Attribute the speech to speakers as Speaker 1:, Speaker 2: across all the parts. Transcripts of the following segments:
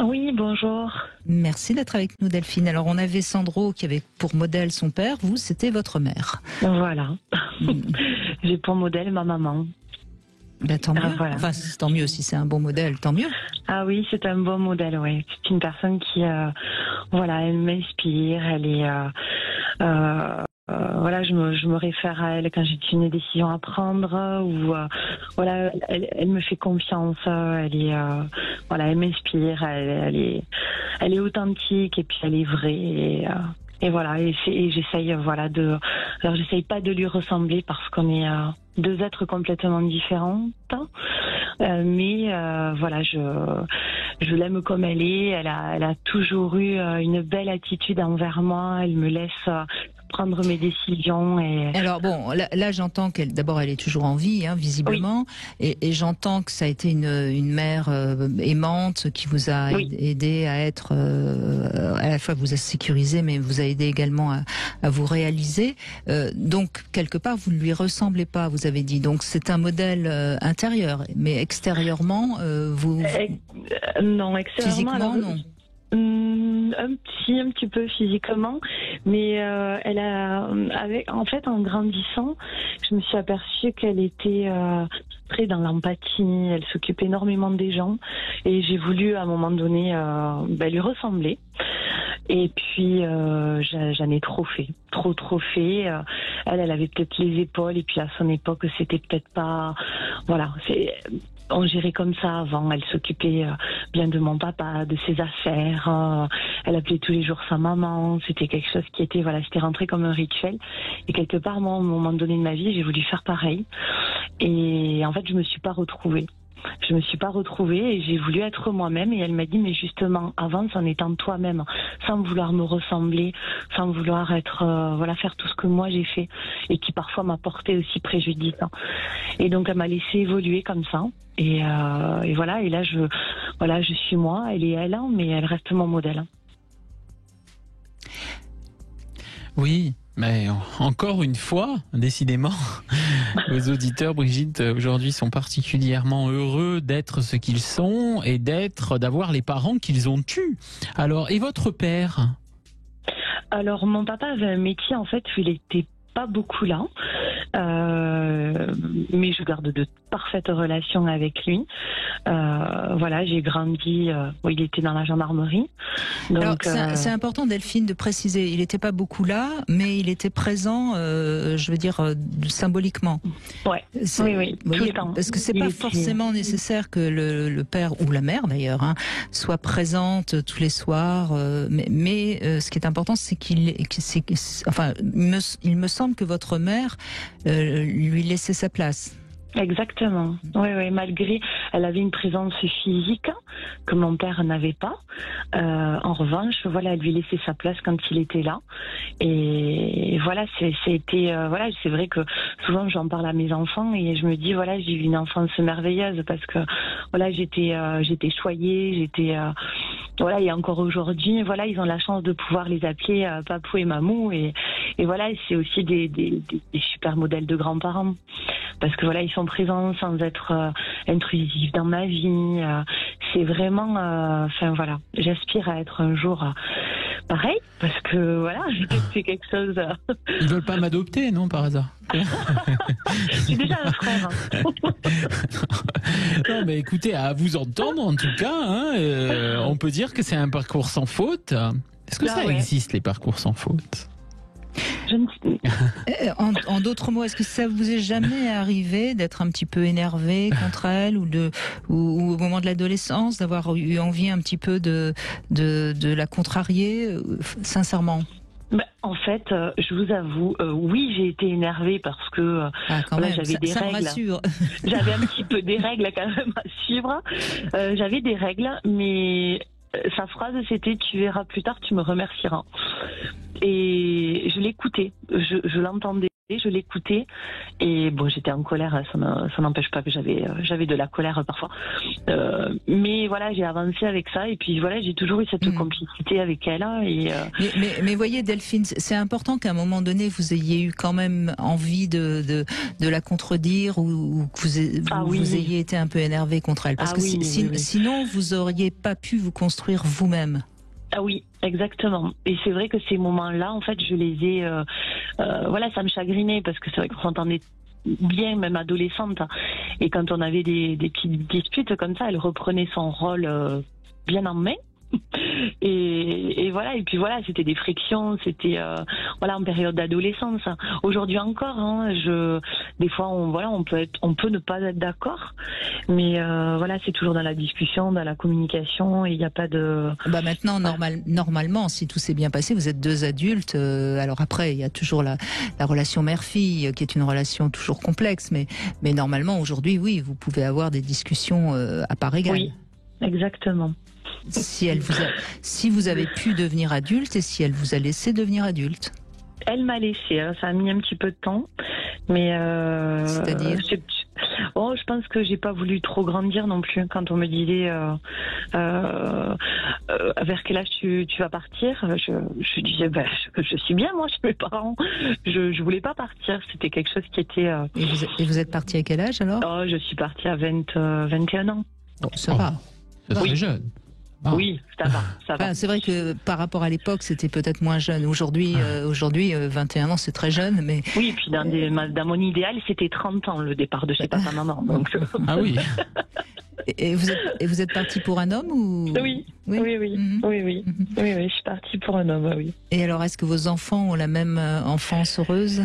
Speaker 1: Oui, bonjour.
Speaker 2: Merci d'être avec nous, Delphine. Alors, on avait Sandro qui avait pour modèle son père. Vous, c'était votre mère.
Speaker 1: Voilà. J'ai pour modèle ma maman.
Speaker 2: Ben, tant mieux.
Speaker 1: Voilà.
Speaker 2: Enfin, tant mieux si c'est un bon modèle, tant mieux.
Speaker 1: Ah oui, c'est un bon modèle, oui. C'est une personne qui, voilà, elle m'inspire. Elle est, voilà, je me réfère à elle quand j'ai une décision à prendre. Ou voilà, elle me fait confiance. Elle est, voilà, elle m'inspire. Elle est authentique et puis elle est vraie. Et voilà, et j'essaye, voilà, alors j'essaye pas de lui ressembler parce qu'on est deux êtres complètement différents, mais voilà, je l'aime comme elle est. Elle a toujours eu une belle attitude envers moi. Elle me laisse prendre mes décisions. Et
Speaker 2: alors bon, là j'entends qu'elle, d'abord, elle est toujours en vie, hein, visiblement, oui. Et j'entends que ça a été une mère aimante qui vous a aidé à être, à la fois vous a sécurisé, mais vous a aidé également à vous réaliser. Donc quelque part vous ne lui ressemblez pas, vous avez dit. Donc c'est un modèle intérieur, mais extérieurement vous
Speaker 1: non, extérieurement,
Speaker 2: physiquement
Speaker 1: alors,
Speaker 2: non.
Speaker 1: Un petit peu physiquement, mais elle a, en fait, en grandissant, je me suis aperçue qu'elle était très dans l'empathie. Elle s'occupait énormément des gens, et j'ai voulu à un moment donné lui ressembler. Et puis j'en ai trop fait. Elle avait peut-être les épaules, et puis à son époque c'était peut-être pas, voilà, on gérait comme ça avant. Elle s'occupait bien de mon papa, de ses affaires. Elle appelait tous les jours sa maman. C'était quelque chose qui était, voilà, c'était rentré comme un rituel. Et quelque part, moi, à un moment donné de ma vie, j'ai voulu faire pareil. Et en fait, je me suis pas retrouvée. Et j'ai voulu être moi-même, et elle m'a dit, mais justement, avance en étant toi-même, sans vouloir me ressembler, sans vouloir être, voilà, faire tout ce que moi j'ai fait et qui parfois m'a porté aussi préjudice. Et donc elle m'a laissé évoluer comme ça, et voilà, et là je suis moi, elle est elle, mais elle reste mon modèle.
Speaker 3: Oui, mais encore une fois, décidément, vos auditeurs, Brigitte, aujourd'hui sont particulièrement heureux d'être ce qu'ils sont et d'avoir les parents qu'ils ont eus. Alors, et votre père ?
Speaker 1: Alors, mon papa avait un métier, en fait, où il était pas beaucoup là, mais je garde de parfaite relation avec lui. Voilà, j'ai grandi, il était dans la gendarmerie. Donc,
Speaker 2: alors, c'est important, Delphine, de préciser, il n'était pas beaucoup là, mais il était présent, je veux dire, symboliquement.
Speaker 1: Ouais. Oui, tout le temps.
Speaker 2: Parce que c'est pas forcément nécessaire que le père ou la mère, d'ailleurs, hein, soit présente tous les soirs, mais ce qui est important, c'est il me semble que votre mère lui laissait sa place.
Speaker 1: Exactement. Oui, malgré, elle avait une présence physique que mon père n'avait pas. En revanche, voilà, elle lui laissait sa place quand il était là. Et voilà, voilà, c'est vrai que souvent j'en parle à mes enfants et je me dis, voilà, j'ai eu une enfance merveilleuse parce que voilà, j'étais choyée, voilà, et encore aujourd'hui, voilà, ils ont la chance de pouvoir les appeler papou et mamou, et voilà, c'est aussi des super modèles de grands-parents. Parce que voilà, ils sont présents sans être intrusifs dans ma vie. C'est vraiment, enfin voilà, j'aspire à être un jour pareil, parce que voilà, c'est quelque chose.
Speaker 3: Ils veulent pas m'adopter, non, par hasard?
Speaker 1: J'ai déjà un frère.
Speaker 3: Non, mais écoutez, à vous entendre, en tout cas, hein, on peut dire que c'est un parcours sans faute. Est-ce que ça existe, les parcours sans faute?
Speaker 2: En d'autres mots, est-ce que ça vous est jamais arrivé d'être un petit peu énervé contre elle, ou au moment de l'adolescence, d'avoir eu envie un petit peu de la contrarier, sincèrement?
Speaker 1: En fait, je vous avoue, oui, j'ai été énervée parce que voilà, j'avais des règles.
Speaker 2: Me rassure.
Speaker 1: J'avais un petit peu des règles quand même à suivre. J'avais des règles, mais sa phrase c'était: tu verras plus tard, tu me remercieras. Et je l'écoutais, je l'entendais. je l'écoutais et bon, j'étais en colère, ça n'empêche pas que j'avais de la colère parfois. Mais voilà, j'ai avancé avec ça et puis voilà, j'ai toujours eu cette complicité avec elle.
Speaker 2: Mais voyez Delphine, c'est important qu'à un moment donné vous ayez eu quand même envie de la contredire ou que vous ayez été un peu énervé contre elle, parce que sinon vous auriez pas pu vous construire vous-même.
Speaker 1: Ah oui, exactement. Et c'est vrai que ces moments-là, en fait, je les ai... voilà, ça me chagrinait parce que c'est vrai qu'on s'entendait bien, même adolescente. Et quand on avait des petites disputes comme ça, elle reprenait son rôle bien en main. Et voilà, et puis voilà, c'était des frictions, c'était voilà, en période d'adolescence. Aujourd'hui encore, hein, des fois on peut ne pas être d'accord, mais voilà, c'est toujours dans la discussion, dans la communication, et il n'y a pas de...
Speaker 2: Maintenant, normalement, si tout s'est bien passé, vous êtes deux adultes. Alors après, il y a toujours la relation mère-fille, qui est une relation toujours complexe, mais normalement, aujourd'hui, oui, vous pouvez avoir des discussions à part égale.
Speaker 1: Oui, exactement.
Speaker 2: Si vous avez pu devenir adulte et si elle vous a laissé devenir adulte.
Speaker 1: Elle m'a laissé, hein, ça a mis un petit peu de temps, mais
Speaker 2: c'est-à-dire
Speaker 1: je pense que j'ai pas voulu trop grandir non plus. Quand on me disait vers quel âge tu vas partir, je disais je suis bien moi chez mes parents. Je voulais pas partir, c'était quelque chose qui était.
Speaker 2: Et vous êtes partie à quel âge alors?
Speaker 1: Je suis partie à 21 ans.
Speaker 2: Bon, ça va.
Speaker 3: C'est très jeune.
Speaker 1: Ah. Oui, ça va.
Speaker 2: C'est vrai que par rapport à l'époque, c'était peut-être moins jeune. Aujourd'hui, 21 ans, c'est très jeune, mais...
Speaker 1: Oui, et puis dans mon idéal, c'était 30 ans le départ de chez papa-maman. Donc...
Speaker 3: Ah oui.
Speaker 2: Et vous êtes partie pour un homme ou...
Speaker 1: Oui. Oui, je suis partie pour un homme, oui.
Speaker 2: Et alors, est-ce que vos enfants ont la même enfance heureuse?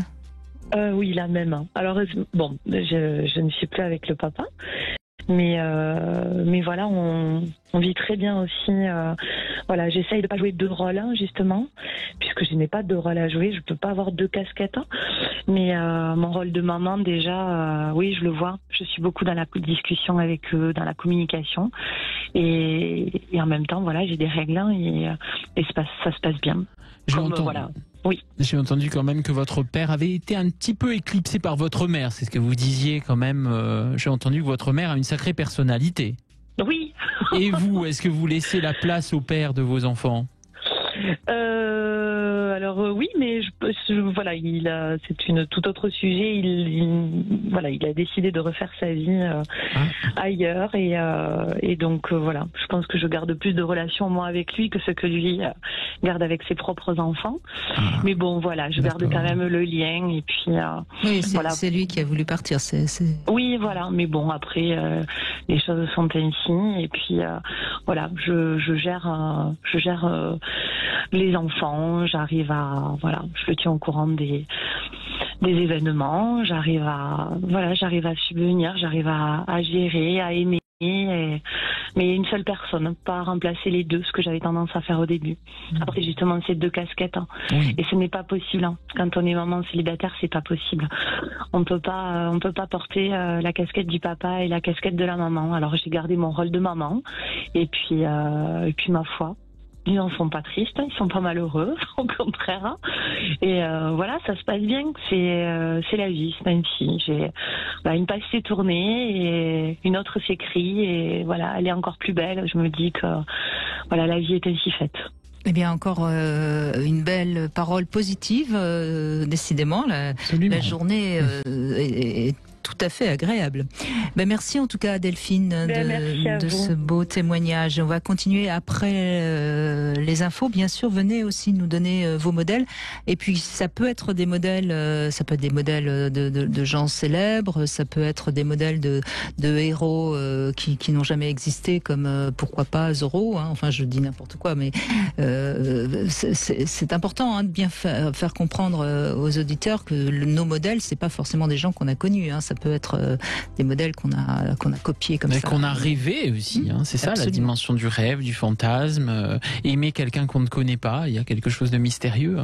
Speaker 1: Oui, la même. Alors, bon, je ne suis plus avec le papa. Mais voilà, on vit très bien aussi. Voilà, j'essaye de pas jouer deux rôles, justement, puisque je n'ai pas deux rôles à jouer. Je peux pas avoir deux casquettes. Mais mon rôle de maman, déjà, oui, je le vois. Je suis beaucoup dans la discussion avec eux, dans la communication, et en même temps, voilà, j'ai des règles et ça se passe bien. Voilà. Oui.
Speaker 3: J'ai entendu quand même que votre père avait été un petit peu éclipsé par votre mère. C'est ce que vous disiez quand même. J'ai entendu que votre mère a une sacrée personnalité.
Speaker 1: Oui.
Speaker 3: Et vous, est-ce que vous laissez la place au père de vos enfants?
Speaker 1: Alors oui, mais voilà, c'est une tout autre sujet. Il a décidé de refaire sa vie ailleurs et donc voilà, je pense que je garde plus de relations moi avec lui que ce que lui garde avec ses propres enfants. Mais bon, voilà, je garde quand même le lien et puis
Speaker 2: oui,
Speaker 1: voilà.
Speaker 2: C'est lui qui a voulu partir.
Speaker 1: Oui, voilà, mais bon, après les choses sont ainsi et puis voilà, je gère les enfants, j'arrive à je le tiens au courant des événements, j'arrive à subvenir, j'arrive à gérer, à aimer, mais une seule personne, pas remplacer les deux, ce que j'avais tendance à faire au début. Après justement ces deux casquettes,
Speaker 3: Oui.
Speaker 1: Et ce n'est pas possible. Quand on est maman célibataire, c'est pas possible. On peut pas porter la casquette du papa et la casquette de la maman. Alors j'ai gardé mon rôle de maman et puis ma foi. Ils n'en sont pas tristes, ils sont pas malheureux, au contraire. Et voilà, ça se passe bien. C'est la vie, c'est ainsi. Une page s'est tournée et une autre s'écrit et voilà, elle est encore plus belle. Je me dis que voilà, la vie est ainsi faite.
Speaker 2: Eh bien, encore une belle parole positive, décidément. La journée est tout à fait agréable. Merci en tout cas Delphine de ce beau témoignage. On va continuer après les infos. Bien sûr, venez aussi nous donner vos modèles. Et puis ça peut être des modèles, de gens célèbres, ça peut être des modèles de héros qui n'ont jamais existé, comme pourquoi pas Zorro. Enfin, je dis n'importe quoi, mais c'est important de bien faire comprendre aux auditeurs que nos modèles, c'est pas forcément des gens qu'on a connus. Ça peut être des modèles qu'on a copiés comme ça.
Speaker 3: Qu'on a rêvé aussi. C'est ça, la dimension du rêve, du fantasme. Aimer quelqu'un qu'on ne connaît pas, il y a quelque chose de mystérieux.